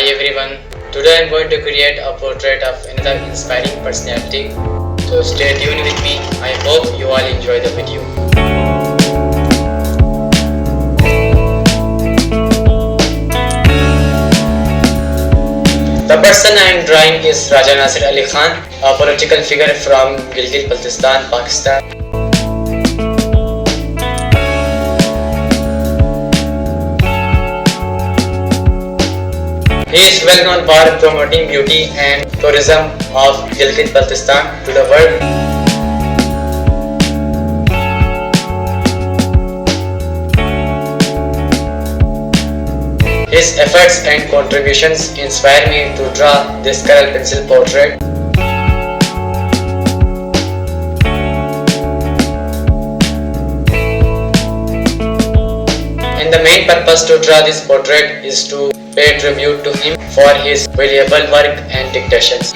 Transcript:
Hi everyone, today I am going to create a portrait of another inspiring personality. So stay tuned with me, I hope you all enjoy the video. The person I am drawing is Raja Nasir Ali Khan, a political figure from Gilgit-Baltistan, Pakistan. He is well known for promoting beauty and tourism of Gilgit-Baltistan to the world. His efforts and contributions inspire me to draw this color pencil portrait. And the main purpose to draw this portrait is to pay tribute to him for his valuable work and dictations.